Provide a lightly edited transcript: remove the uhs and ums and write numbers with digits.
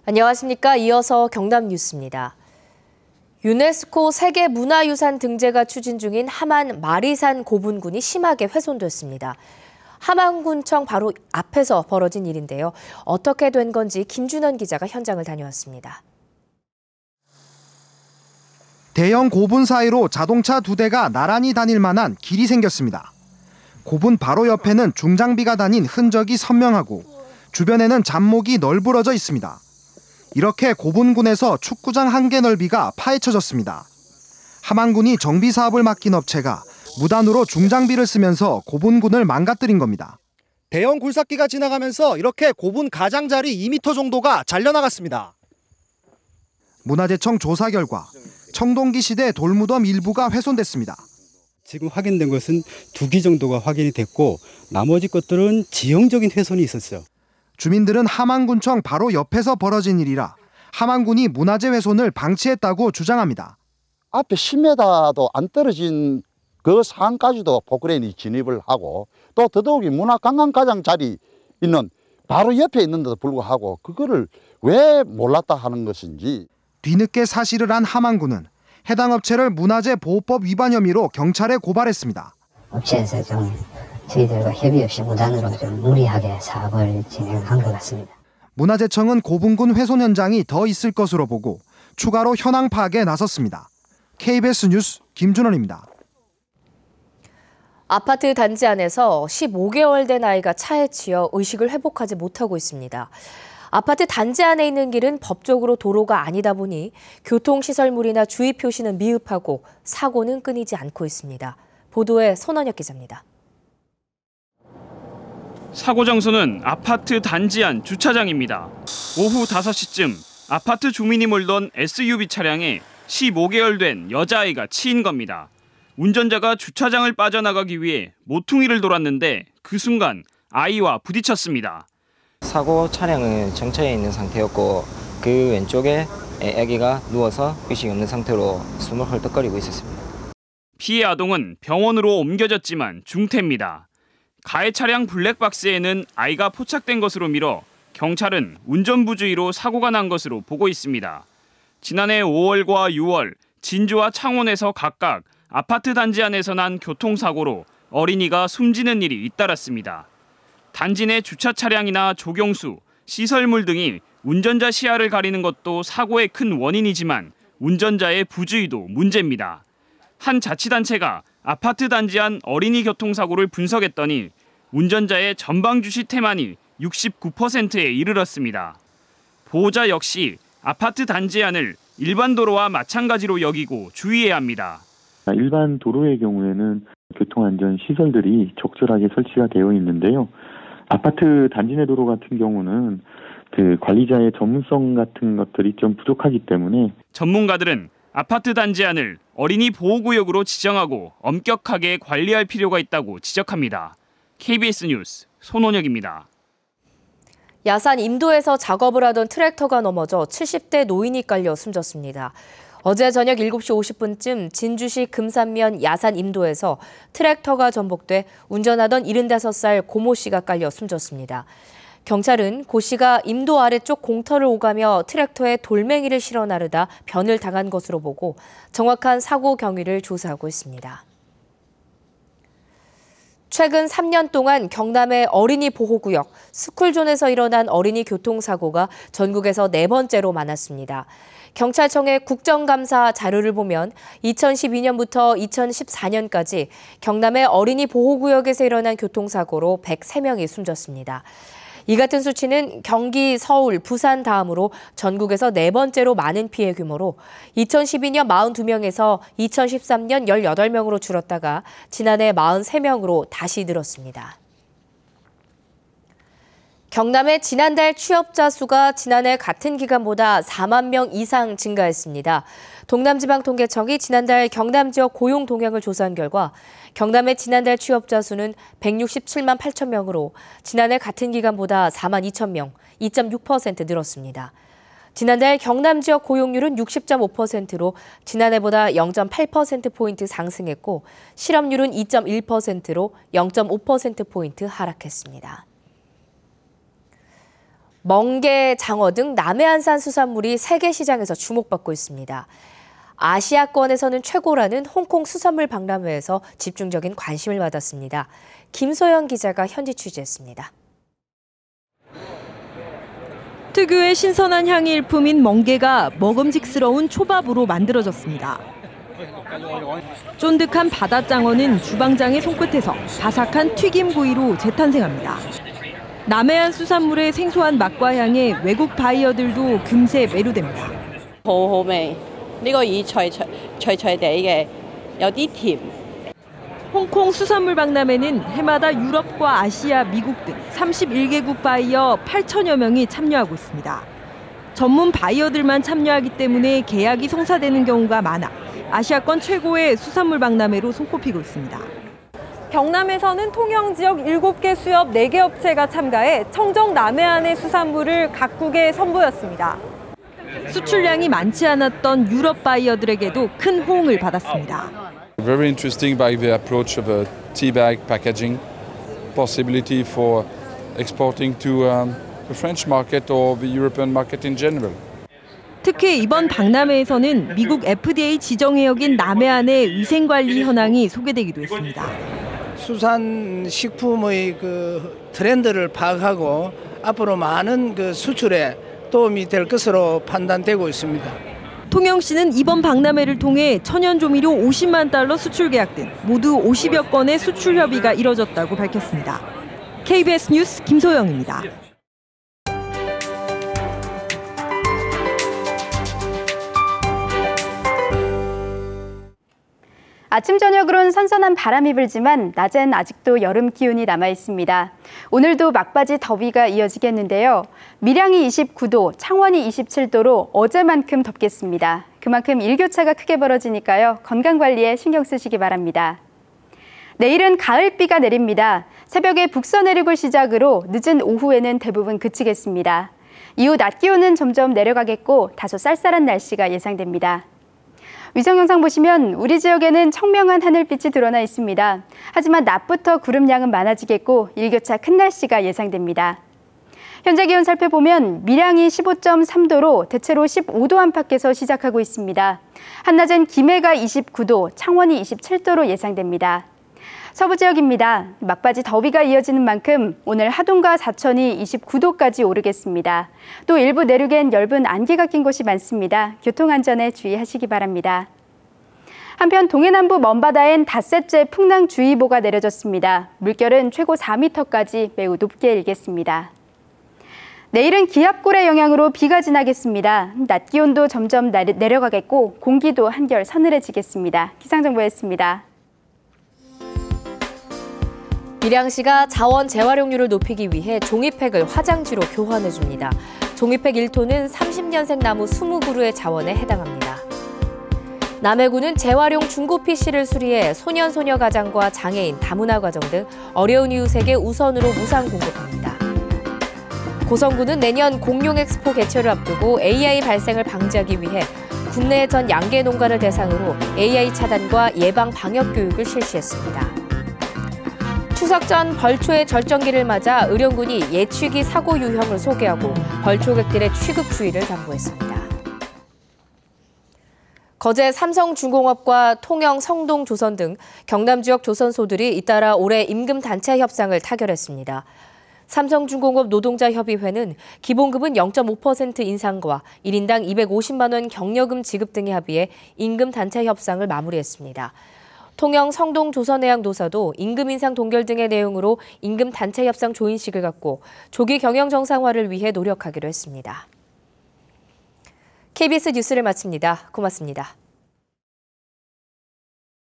안녕하십니까. 이어서 경남 뉴스입니다. 유네스코 세계문화유산 등재가 추진 중인 함안 마리산 고분군이 심하게 훼손됐습니다. 함안군청 바로 앞에서 벌어진 일인데요. 어떻게 된 건지 김준원 기자가 현장을 다녀왔습니다. 대형 고분 사이로 자동차 2대가 나란히 다닐 만한 길이 생겼습니다. 고분 바로 옆에는 중장비가 다닌 흔적이 선명하고 주변에는 잔목이 널브러져 있습니다. 이렇게 고분군에서 축구장 1개 넓이가 파헤쳐졌습니다. 함안군이 정비 사업을 맡긴 업체가 무단으로 중장비를 쓰면서 고분군을 망가뜨린 겁니다. 대형 굴삭기가 지나가면서 이렇게 고분 가장자리 2m 정도가 잘려나갔습니다. 문화재청 조사 결과 청동기 시대 돌무덤 일부가 훼손됐습니다. 지금 확인된 것은 2기 정도가 확인이 됐고 나머지 것들은 지형적인 훼손이 있었어요. 주민들은 함안군청 바로 옆에서 벌어진 일이라 함안군이 문화재 훼손을 방치했다고 주장합니다. 앞에 10m도 안 떨어진 그 상까지도 포크레인이 진입을 하고 또 더더욱이 문화관광가장 자리 있는 바로 옆에 있는데도 불구하고 그거를 왜 몰랐다 하는 것인지. 뒤늦게 사실을 안 함안군은 해당 업체를 문화재보호법 위반 혐의로 경찰에 고발했습니다. 업체에서 좀 저희들과 협의 없이 무단으로 좀 무리하게 사업을 진행한 것 같습니다. 문화재청은 고분군 훼손 현장이 더 있을 것으로 보고 추가로 현황 파악에 나섰습니다. KBS 뉴스 김준원입니다. 아파트 단지 안에서 15개월 된 아이가 차에 치여 의식을 회복하지 못하고 있습니다. 아파트 단지 안에 있는 길은 법적으로 도로가 아니다 보니 교통시설물이나 주의 표시는 미흡하고 사고는 끊이지 않고 있습니다. 보도에 손원혁 기자입니다. 사고 장소는 아파트 단지 안 주차장입니다. 오후 5시쯤 아파트 주민이 몰던 SUV 차량에 15개월 된 여자아이가 치인 겁니다. 운전자가 주차장을 빠져나가기 위해 모퉁이를 돌았는데 그 순간 아이와 부딪혔습니다. 사고 차량은 정차해 있는 상태였고 그 왼쪽에 아기가 누워서 의식이 없는 상태로 숨을 헐떡거리고 있었습니다. 피해 아동은 병원으로 옮겨졌지만 중태입니다. 가해 차량 블랙박스에는 아이가 포착된 것으로 미뤄 경찰은 운전부주의로 사고가 난 것으로 보고 있습니다. 지난해 5월과 6월 진주와 창원에서 각각 아파트 단지 안에서 난 교통사고로 어린이가 숨지는 일이 잇따랐습니다. 단지 내 주차 차량이나 조경수, 시설물 등이 운전자 시야를 가리는 것도 사고의 큰 원인이지만 운전자의 부주의도 문제입니다. 한 자치단체가 아파트 단지 안 어린이 교통사고를 분석했더니 운전자의 전방 주시 태만이 69%에 이르렀습니다. 보호자 역시 아파트 단지 안을 일반 도로와 마찬가지로 여기고 주의해야 합니다. 일반 도로의 경우에는 교통안전 시설들이 적절하게 설치가 되어 있는데요. 아파트 단지 내 도로 같은 경우는 그 관리자의 전문성 같은 것들이 좀 부족하기 때문에 전문가들은 아파트 단지 안을 어린이 보호구역으로 지정하고 엄격하게 관리할 필요가 있다고 지적합니다. KBS 뉴스 손원혁입니다. 야산 임도에서 작업을 하던 트랙터가 넘어져 70대 노인이 깔려 숨졌습니다. 어제 저녁 7시 50분쯤 진주시 금산면 야산 임도에서 트랙터가 전복돼 운전하던 75살 고모 씨가 깔려 숨졌습니다. 경찰은 고 씨가 임도 아래쪽 공터를 오가며 트랙터에 돌멩이를 실어 나르다 변을 당한 것으로 보고 정확한 사고 경위를 조사하고 있습니다. 최근 3년 동안 경남의 어린이 보호구역 스쿨존에서 일어난 어린이 교통사고가 전국에서 4번째로 많았습니다. 경찰청의 국정감사 자료를 보면 2012년부터 2014년까지 경남의 어린이 보호구역에서 일어난 교통사고로 103명이 숨졌습니다. 이 같은 수치는 경기, 서울, 부산 다음으로 전국에서 4번째로 많은 피해 규모로 2012년 42명에서 2013년 18명으로 줄었다가 지난해 43명으로 다시 늘었습니다. 경남의 지난달 취업자 수가 지난해 같은 기간보다 4만 명 이상 증가했습니다. 동남지방통계청이 지난달 경남 지역 고용 동향을 조사한 결과 경남의 지난달 취업자 수는 167만 8천 명으로 지난해 같은 기간보다 4만 2천 명, 2.6% 늘었습니다. 지난달 경남 지역 고용률은 60.5%로 지난해보다 0.8%포인트 상승했고 실업률은 2.1%로 0.5%포인트 하락했습니다. 멍게, 장어 등 남해안산 수산물이 세계 시장에서 주목받고 있습니다. 아시아권에서는 최고라는 홍콩 수산물 박람회에서 집중적인 관심을 받았습니다. 김소영 기자가 현지 취재했습니다. 특유의 신선한 향이 일품인 멍게가 먹음직스러운 초밥으로 만들어졌습니다. 쫀득한 바다장어는 주방장의 손끝에서 바삭한 튀김 구이로 재탄생합니다. 남해안 수산물의 생소한 맛과 향에 외국 바이어들도 금세 매료됩니다. 好好味，呢個耳脆地嘅，有啲甜。 홍콩 수산물 박람회는 해마다 유럽과 아시아, 미국 등 31개국 바이어 8천여 명이 참여하고 있습니다. 전문 바이어들만 참여하기 때문에 계약이 성사되는 경우가 많아 아시아권 최고의 수산물 박람회로 손꼽히고 있습니다. 경남에서는 통영 지역 7개 수협 4개 업체가 참가해 청정 남해안의 수산물을 각국에 선보였습니다. 수출량이 많지 않았던 유럽 바이어들에게도 큰 호응을 받았습니다. Very interesting by the approach of a tea bag packaging, possibility for exporting to the French market or the European market in general. 특히 이번 박람회에서는 미국 FDA 지정해역인 남해안의 위생관리 현황이 소개되기도 했습니다. 수산식품의 트렌드를 파악하고 앞으로 많은 수출에 도움이 될 것으로 판단되고 있습니다. 통영시는 이번 박람회를 통해 천연조미료 50만 달러 수출 계약 등 모두 50여 건의 수출 협의가 이뤄졌다고 밝혔습니다. KBS 뉴스 김소영입니다. 아침 저녁으론 선선한 바람이 불지만 낮엔 아직도 여름 기온이 남아 있습니다. 오늘도 막바지 더위가 이어지겠는데요. 밀양이 29도, 창원이 27도로 어제만큼 덥겠습니다. 그만큼 일교차가 크게 벌어지니까요. 건강관리에 신경 쓰시기 바랍니다. 내일은 가을비가 내립니다. 새벽에 북서 내륙을 시작으로 늦은 오후에는 대부분 그치겠습니다. 이후 낮 기온은 점점 내려가겠고 다소 쌀쌀한 날씨가 예상됩니다. 위성 영상 보시면 우리 지역에는 청명한 하늘빛이 드러나 있습니다. 하지만 낮부터 구름량은 많아지겠고 일교차 큰 날씨가 예상됩니다. 현재 기온 살펴보면 밀양이 15.3도로 대체로 15도 안팎에서 시작하고 있습니다. 한낮엔 김해가 29도, 창원이 27도로 예상됩니다. 서부 지역입니다. 막바지 더위가 이어지는 만큼 오늘 하동과 사천이 29도까지 오르겠습니다. 또 일부 내륙엔 엷은 안개가 낀 곳이 많습니다. 교통안전에 주의하시기 바랍니다. 한편 동해남부 먼바다엔 닷새째 풍랑주의보가 내려졌습니다. 물결은 최고 4m까지 매우 높게 일겠습니다. 내일은 기압골의 영향으로 비가 지나겠습니다. 낮 기온도 점점 내려가겠고 공기도 한결 서늘해지겠습니다. 기상정보였습니다. 밀양시가 자원 재활용률을 높이기 위해 종이팩을 화장지로 교환해줍니다. 종이팩 1톤은 30년생 나무 20그루의 자원에 해당합니다. 남해군은 재활용 중고 PC를 수리해 소년소녀 가장과 장애인, 다문화 가정 등 어려운 이웃에게 우선으로 무상 공급합니다. 고성군은 내년 공룡 엑스포 개최를 앞두고 AI 발생을 방지하기 위해 국내 전 양계 농가를 대상으로 AI 차단과 예방 방역 교육을 실시했습니다. 추석 전 벌초의 절정기를 맞아 의령군이 예취기 사고 유형을 소개하고 벌초객들의 취급 주의를 당부했습니다. 거제 삼성중공업과 통영 성동조선 등 경남 지역 조선소들이 잇따라 올해 임금 단체 협상을 타결했습니다. 삼성중공업 노동자협의회는 기본급은 0.5% 인상과 1인당 250만 원 경력금 지급 등에 합의해 임금 단체 협상을 마무리했습니다. 통영 성동조선해양노사도 임금 인상 동결 등의 내용으로 임금 단체 협상 조인식을 갖고 조기 경영 정상화를 위해 노력하기로 했습니다. KBS 뉴스를 마칩니다. 고맙습니다.